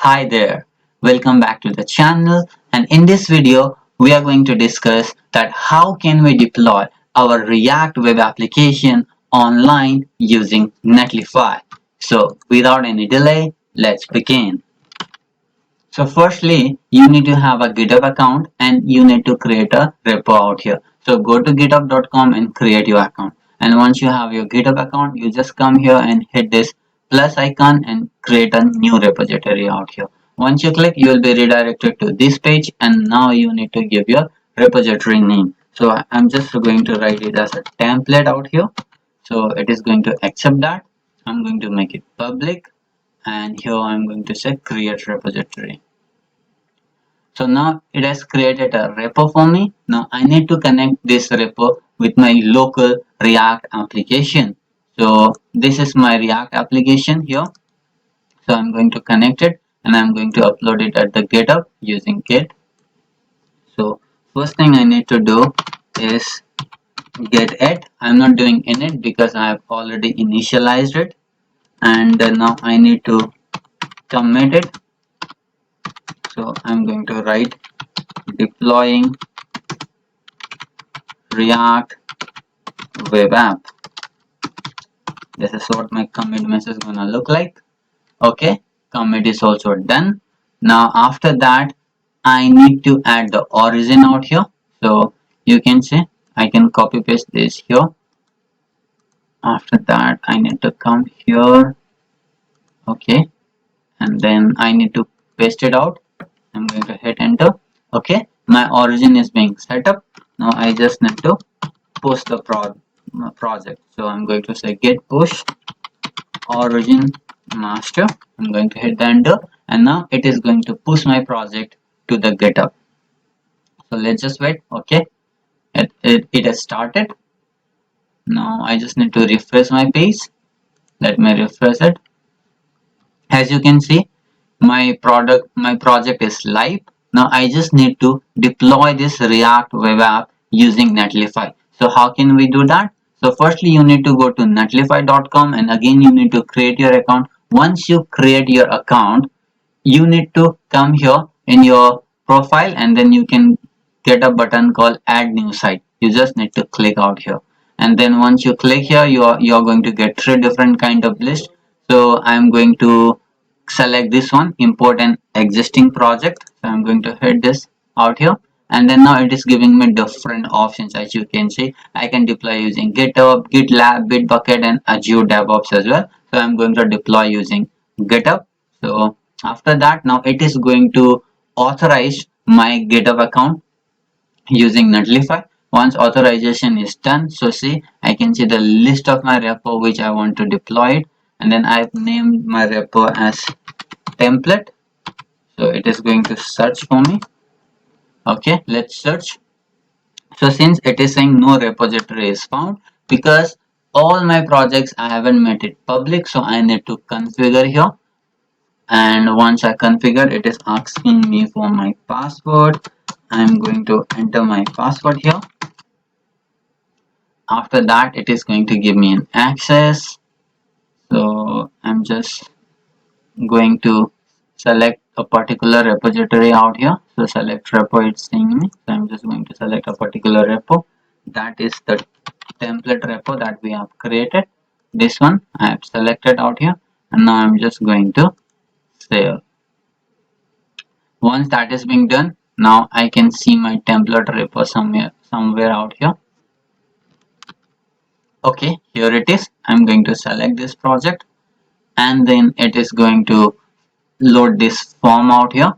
Hi there, welcome back to the channel, and in this video we are going to discuss that how can we deploy our React web application online using Netlify. So without any delay, let's begin. So firstly, you need to have a GitHub account and you need to create a repo out here. So go to github.com and create your account. And once you have your GitHub account, you just come here and hit this plus icon and create a new repository out here. Once you click, you will be redirected to this page and now you need to give your repository name. So I'm just going to write it as a template out here. So it is going to accept that. I'm going to make it public and here I'm going to say create repository. So now it has created a repo for me. Now I need to connect this repo with my local React application. So this is my React application here. So I'm going to connect it and I'm going to upload it at the GitHub using Git. So first thing I need to do is get it. I'm not doing init because I have already initialized it. And now I need to commit it. So I'm going to write deploying React web app. This is what my commit message is gonna look like. Okay, commit is also done. Now after that I need to add the origin out here. So you can see I can copy paste this here. After that I need to come here. Okay, and then I need to paste it out. I'm going to hit enter. Okay, my origin is being set up. Now I just need to push the project. So I'm going to say git push origin master. I'm going to hit the enter and now it is going to push my project to the GitHub. So let's just wait. Okay, it has started. Now I just need to refresh my page. Let me refresh it. As you can see, my project is live. Now I just need to deploy this React web app using Netlify. So how can we do that? So firstly you need to go to netlify.com and again you need to create your account. Once you create your account, you need to come here in your profile and then you can get a button called add new site. You just need to click out here and then once you click here you're going to get three different kind of list. So I'm going to select this one, import an existing project. So I'm going to hit this out here and then now it is giving me different options. As you can see, I can deploy using GitHub, GitLab, Bitbucket and Azure DevOps as well. So I'm going to deploy using GitHub. So after that now it is going to authorize my GitHub account using Netlify. Once authorization is done, so see I can see the list of my repo which I want to deploy it and then I've named my repo as template. So it is going to search for me. Okay, let's search. So since it is saying no repository is found, because all my projects I haven't made it public, so I need to configure here. And once I configure, it is asking me for my password. I'm going to enter my password here. After that it is going to give me an access. So I'm just going to select a particular repository out here. So select repo, it's saying me. So I'm just going to select a particular repo. That is the template repo that we have created. This one I have selected out here and now I'm just going to save. Once that is being done, now I can see my template repo somewhere out here. Okay, here it is. I'm going to select this project and then it is going to load this form out here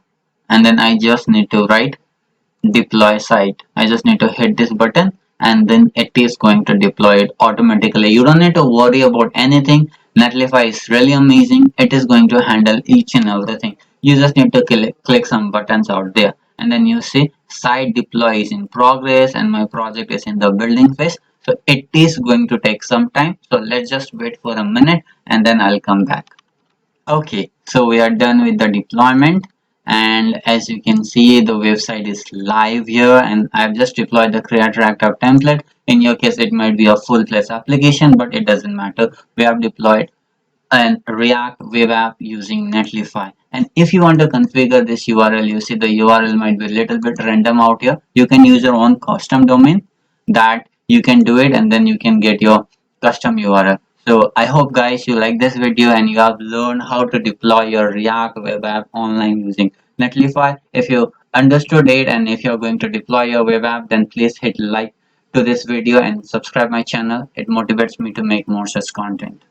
and then I just need to write deploy site. I just need to hit this button and then it is going to deploy it automatically. You don't need to worry about anything. Netlify is really amazing. It is going to handle each and everything. You just need to click some buttons out there and then you see site deploy is in progress and my project is in the building phase. So it is going to take some time. So let's just wait for a minute and then I'll come back. Okay, so we are done with the deployment and as you can see the website is live here and I've just deployed the create react app template. In your case it might be a full-fledged application but it doesn't matter. We have deployed an React web app using Netlify. And if you want to configure this URL, you see the URL might be a little bit random out here. You can use your own custom domain that you can do it, and then you can get your custom URL. So I hope guys you like this video and you have learned how to deploy your React web app online using Netlify. If you understood it and if you're going to deploy your web app, then please hit like to this video and subscribe my channel. It motivates me to make more such content.